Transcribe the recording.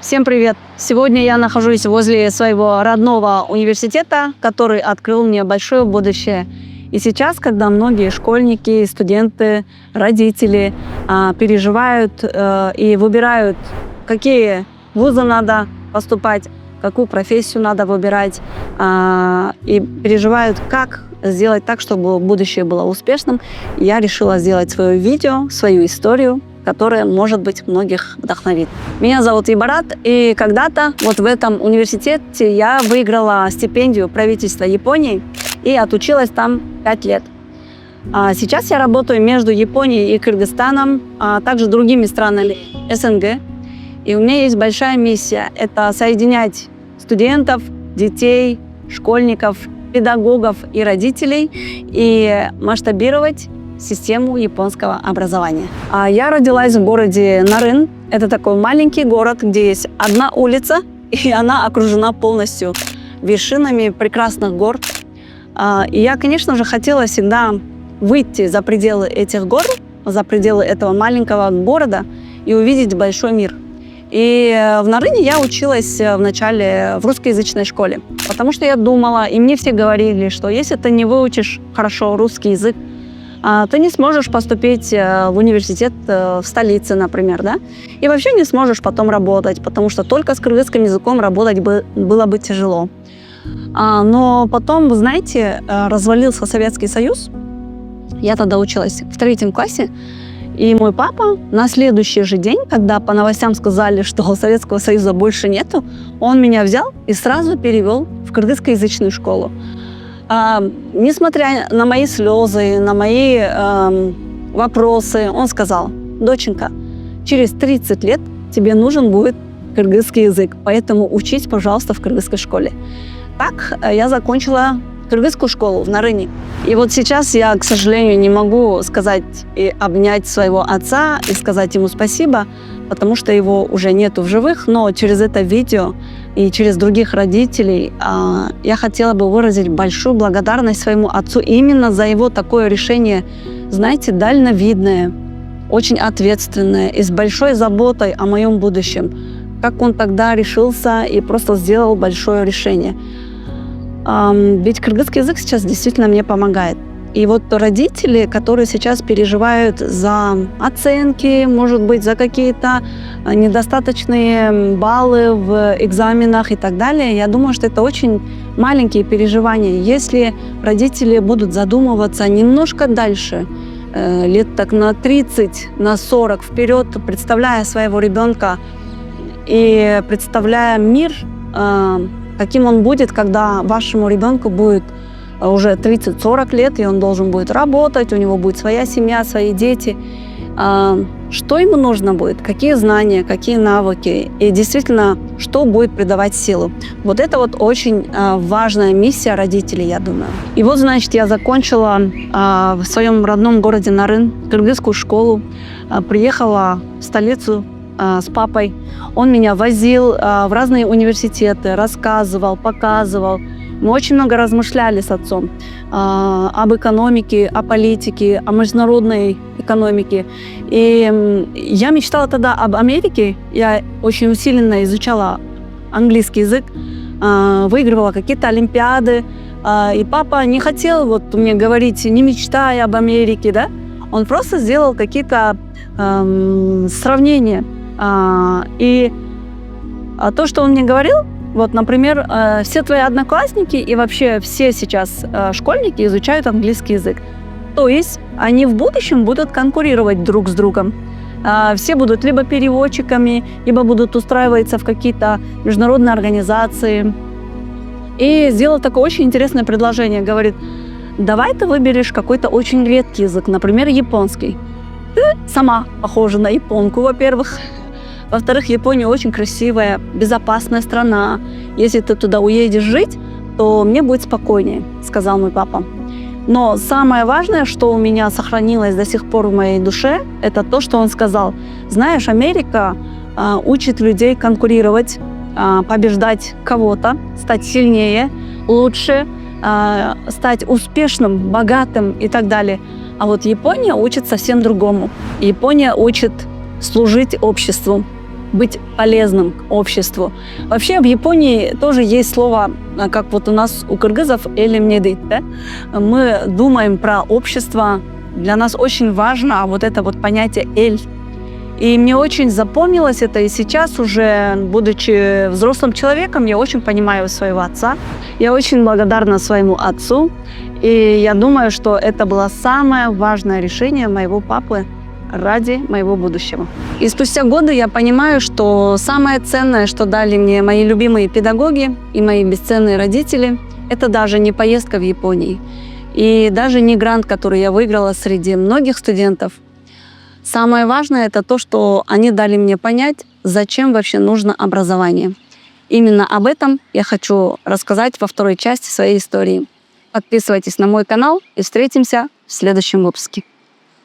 Всем привет! Сегодня я нахожусь возле своего родного университета, который открыл мне большое будущее. И сейчас, когда многие школьники, студенты, родители переживают и выбирают, какие вузы надо поступать, какую профессию надо выбирать, и переживают, как сделать так, чтобы будущее было успешным, я решила сделать свое видео, свою историю, которая, может быть, многих вдохновит. Меня зовут Ибарат, и когда-то вот в этом университете я выиграла стипендию правительства Японии и отучилась там 5 лет. Сейчас я работаю между Японией и Кыргызстаном, а также другими странами СНГ. И у меня есть большая миссия – это соединять студентов, детей, школьников, педагогов и родителей и масштабировать систему японского образования. Я родилась в городе Нарын. Это такой маленький город, где есть одна улица, и она окружена полностью вершинами прекрасных гор. И я, конечно же, хотела всегда выйти за пределы этих гор, за пределы этого маленького города и увидеть большой мир. И в Нарыне я училась вначале в русскоязычной школе, потому что я думала, и мне все говорили, что если ты не выучишь хорошо русский язык, ты не сможешь поступить в университет в столице, например, да? И вообще не сможешь потом работать, потому что только с кыргызским языком работать было бы тяжело. Но потом, вы знаете, развалился Советский Союз. Я тогда училась в 3 классе, и мой папа на следующий же день, когда по новостям сказали, что Советского Союза больше нету, он меня взял и сразу перевел в кыргызскоязычную школу. Несмотря на мои слезы, на мои вопросы, он сказал: доченька, через 30 лет тебе нужен будет кыргызский язык, поэтому учись, пожалуйста, в кыргызской школе. Так я закончила кыргызскую школу в Нарыне. И вот сейчас я, к сожалению, не могу сказать и обнять своего отца и сказать ему спасибо, потому что его уже нету в живых, но через это видео и через других родителей я хотела бы выразить большую благодарность своему отцу именно за его такое решение, знаете, дальновидное, очень ответственное и с большой заботой о моем будущем. Как он тогда решился и просто сделал большое решение. Ведь кыргызский язык сейчас действительно мне помогает. И вот родители, которые сейчас переживают за оценки, может быть, за какие-то недостаточные баллы в экзаменах и так далее, я думаю, что это очень маленькие переживания. Если родители будут задумываться немножко дальше, лет так на 30, на 40 вперед, представляя своего ребенка и представляя мир, каким он будет, когда вашему ребенку будет уже 30-40 лет, и он должен будет работать, у него будет своя семья, свои дети. Что ему нужно будет? Какие знания, какие навыки? И действительно, что будет придавать силу? Вот это вот очень важная миссия родителей, я думаю. И вот, значит, я закончила в своем родном городе Нарын кыргызскую школу, приехала в столицу с папой. Он меня возил в разные университеты, рассказывал, показывал. Мы очень много размышляли с отцом об экономике, о политике, о международной экономике. И я мечтала тогда об Америке. Я очень усиленно изучала английский язык, выигрывала какие-то олимпиады. И папа не хотел вот мне говорить: не мечтай об Америке, да? Он просто сделал какие-то сравнения. И то, что он мне говорил, вот, например, все твои одноклассники и вообще все сейчас школьники изучают английский язык. То есть они в будущем будут конкурировать друг с другом. Все будут либо переводчиками, либо будут устраиваться в какие-то международные организации. И сделал такое очень интересное предложение. Говорит: давай ты выберешь какой-то очень редкий язык, например, японский. Ты сама похожа на японку, во-первых. Во-вторых, Япония очень красивая, безопасная страна. Если ты туда уедешь жить, то мне будет спокойнее, сказал мой папа. Но самое важное, что у меня сохранилось до сих пор в моей душе, это то, что он сказал: знаешь, Америка учит людей конкурировать, побеждать кого-то, стать сильнее, лучше, стать успешным, богатым и так далее. А вот Япония учит совсем другому. Япония учит служить обществу, быть полезным обществу. Вообще в Японии тоже есть слово, как вот у нас у кыргызов «элемнедыт». Да? Мы думаем про общество. Для нас очень важно вот это вот понятие «эль». И мне очень запомнилось это, и сейчас уже, будучи взрослым человеком, я очень понимаю своего отца. Я очень благодарна своему отцу, и я думаю, что это было самое важное решение моего папы ради моего будущего. И спустя годы я понимаю, что самое ценное, что дали мне мои любимые педагоги и мои бесценные родители, это даже не поездка в Японию, и даже не грант, который я выиграла среди многих студентов. Самое важное – это то, что они дали мне понять, зачем вообще нужно образование. Именно об этом я хочу рассказать во второй части своей истории. Подписывайтесь на мой канал и встретимся в следующем выпуске.